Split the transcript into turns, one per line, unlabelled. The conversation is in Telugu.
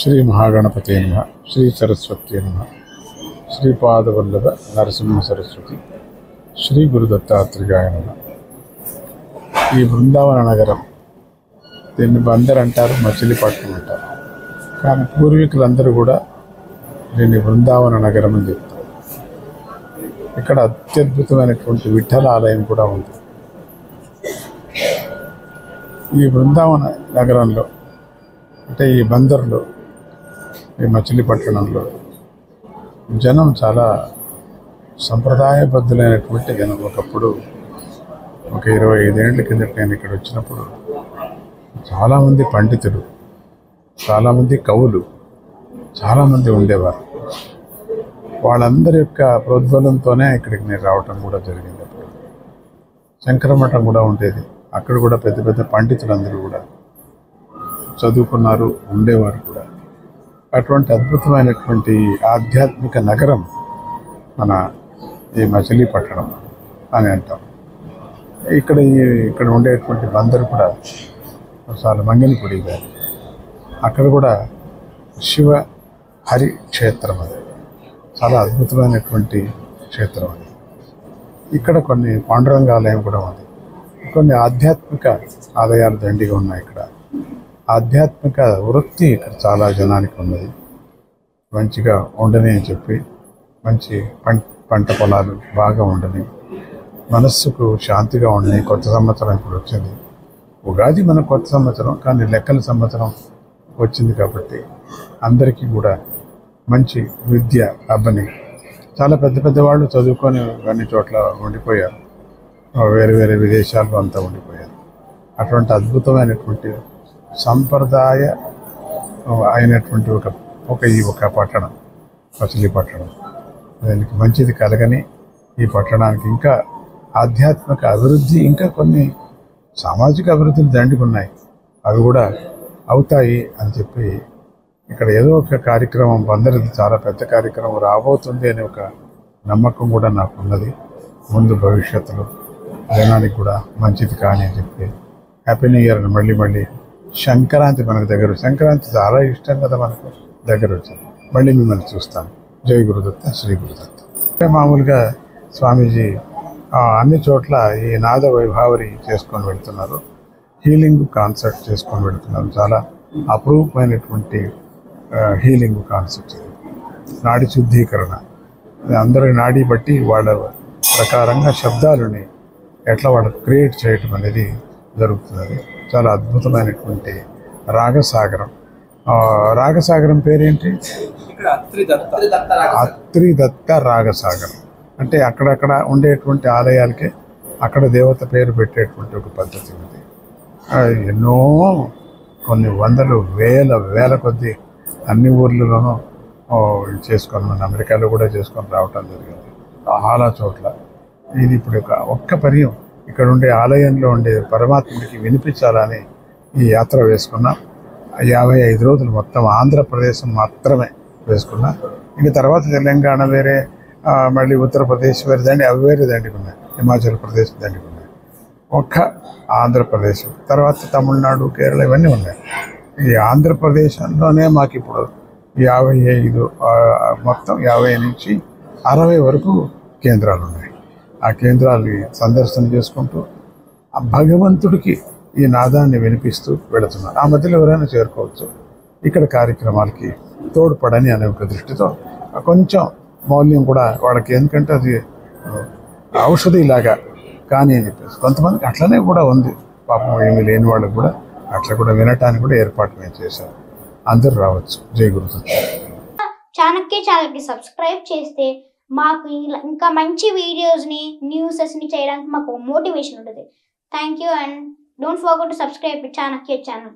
శ్రీ మహాగణపతి నమః, శ్రీ సరస్వతి నమః, శ్రీపాదవల్లభ నరసింహ సరస్వతి, శ్రీ గురు దత్తాత్రేయాయ నమః. ఈ బృందావన నగరం, దీన్ని బందర్ అంటారు, మచిలీపట్నం అంటారు. కానీ పూర్వీకులందరూ కూడా దీన్ని బృందావన నగరం అని చెప్తారు. ఇక్కడ అత్యద్భుతమైనటువంటి విఠల ఆలయం కూడా ఉంది. ఈ బృందావన నగరంలో, అంటే ఈ బందర్లో, ఈ మచిలీపట్నంలో జనం చాలా సంప్రదాయబద్ధులైనటువంటి జనం. ఒకప్పుడు ఒక 25 ఏళ్ల కిందట నేను ఇక్కడ వచ్చినప్పుడు చాలామంది పండితులు, చాలామంది కవులు, చాలామంది ఉండేవారు. వాళ్ళందరి యొక్క ప్రోద్బలంతోనే ఇక్కడికి నేను రావటం కూడా జరిగింది. అప్పుడు శంకరమఠం కూడా ఉండేది. అక్కడ కూడా పెద్ద పెద్ద పండితులందరూ కూడా చదువుకున్నారు, ఉండేవారు కూడా. అటువంటి అద్భుతమైనటువంటి ఆధ్యాత్మిక నగరం మన ఈ మచిలీపట్నం అని అంటాం. ఇక్కడ ఉండేటువంటి బందరు కూడా చాలా మంగళపూడి గారు. అక్కడ కూడా శివ హరి క్షేత్రం, అది చాలా అద్భుతమైనటువంటి క్షేత్రం అది. ఇక్కడ కొన్ని పాండురంగ ఆలయం కూడా ఉంది. కొన్ని ఆధ్యాత్మిక ఆలయాలు దండిగా ఉన్నాయి. ఇక్కడ ఆధ్యాత్మిక వృత్తి ఇక్కడ చాలా జనానికి ఉన్నది. మంచిగా ఉండని అని చెప్పి, మంచి పంట పొలాలు బాగా ఉండని, మనస్సుకు శాంతిగా ఉండని. కొత్త సంవత్సరం ఇప్పుడు వచ్చింది, ఉగాది మన కొత్త సంవత్సరం, కానీ లెక్కల సంవత్సరం వచ్చింది కాబట్టి అందరికీ కూడా మంచి విద్య అబ్బని. చాలా పెద్ద పెద్ద వాళ్ళు చదువుకొని అన్ని చోట్ల ఉండిపోయారు, వేరే వేరే విదేశాల్లో అంతా ఉండిపోయారు. అటువంటి అద్భుతమైనటువంటి సంప్రదాయ అయినటువంటి ఒక పట్టణం మచిలీపట్నం. దానికి మంచిది కలగని ఈ పట్టణానికి ఇంకా ఆధ్యాత్మిక అభివృద్ధి, ఇంకా కొన్ని సామాజిక అభివృద్ధులు దండిగా ఉన్నాయి. అవి కూడా అవుతాయి అని చెప్పి ఇక్కడ ఏదో ఒక కార్యక్రమం, బందరిది చాలా పెద్ద కార్యక్రమం రాబోతుంది అనే ఒక నమ్మకం కూడా నాకు ఉన్నది. ముందు భవిష్యత్తులో జనానికి కూడా మంచిది కానీ అని చెప్పి హ్యాపీ న్యూ ఇయర్. మళ్ళీ సంక్రాంతి మనకు దగ్గర, సంక్రాంతి చాలా ఇష్టం కదా మనకు, దగ్గర వచ్చింది. మళ్ళీ మిమ్మల్ని చూస్తాను. జై గురుదత్త, శ్రీ గురుదత్త. మామూలుగా స్వామీజీ అన్ని చోట్ల ఈ నాద వైభావరి చేసుకొని వెళ్తున్నారు, హీలింగ్ కాన్సెప్ట్ చేసుకొని వెళ్తున్నారు. చాలా అపురూపమైనటువంటి హీలింగ్ కాన్సెప్ట్, నాడి శుద్ధీకరణ. అందరి నాడి బట్టి వాళ్ళ ప్రకారంగా శబ్దాలని ఎట్లా వాళ్ళకి క్రియేట్ చేయటం అనేది జరుగుతుంది. చాలా అద్భుతమైనటువంటి రాగసాగరం. రాగసాగరం పేరేంటి? అత్రిదత్త రాగసాగరం. అంటే అక్కడక్కడ ఉండేటువంటి ఆలయాలకే అక్కడ దేవత పేరు పెట్టేటువంటి ఒక పద్ధతి ఉంది. ఎన్నో కొన్ని వందలు వేల కొద్ది అన్ని ఊర్లలోనూ చేసుకొని, మన అమెరికాలో కూడా చేసుకొని రావటం జరిగింది చాలా చోట్ల. ఇది ఇప్పుడు ఒక్క పర్యం ఇక్కడ ఉండే ఆలయంలో ఉండే పరమాత్ముడికి వినిపించాలని ఈ యాత్ర వేసుకున్నాం. 55 రోజులు మొత్తం ఆంధ్రప్రదేశ్ మాత్రమే వేసుకున్నా. ఇంక తర్వాత తెలంగాణ వేరే, మళ్ళీ ఉత్తరప్రదేశ్ వేరే దండి, అవి వేరే దండికి ఉన్నాయి, హిమాచల్ ప్రదేశ్ దండికి ఉన్నాయి. ఒక్క ఆంధ్రప్రదేశ్, తర్వాత తమిళనాడు, కేరళ ఇవన్నీ ఉన్నాయి. ఈ ఆంధ్రప్రదేశ్లోనే మాకు ఇప్పుడు 55 మొత్తం 50 నుంచి 60 వరకు కేంద్రాలు ఉన్నాయి. ఆ కేంద్రాలు సందర్శన చేసుకుంటూ ఆ భగవంతుడికి ఈ నాదాన్ని వినిపిస్తూ వెళుతున్నారు. ఆ మధ్యలో ఎవరైనా చేరుకోవచ్చు. ఇక్కడ కార్యక్రమాలకి తోడ్పడని అనే ఒక దృష్టితో కొంచెం మౌల్యం కూడా వాళ్ళకి, ఎందుకంటే అది ఔషధిలాగా కానీ అని చెప్పేసి కొంతమందికి అట్లనే కూడా ఉంది. పాపం ఏమీ లేని వాళ్ళకి కూడా అట్లా కూడా వినటానికి కూడా ఏర్పాటు మేము చేశాం. అందరూ రావచ్చు. జై గురుదత్త.
చాణక్య ఛానల్కి సబ్స్క్రైబ్ చేస్తే మాకు ఇంకా మంచి వీడియోస్ని, న్యూసెస్ని చేయడానికి మాకు మోటివేషన్ ఉంటుంది. Thank you, and don't forget to subscribe to Chanakya channel.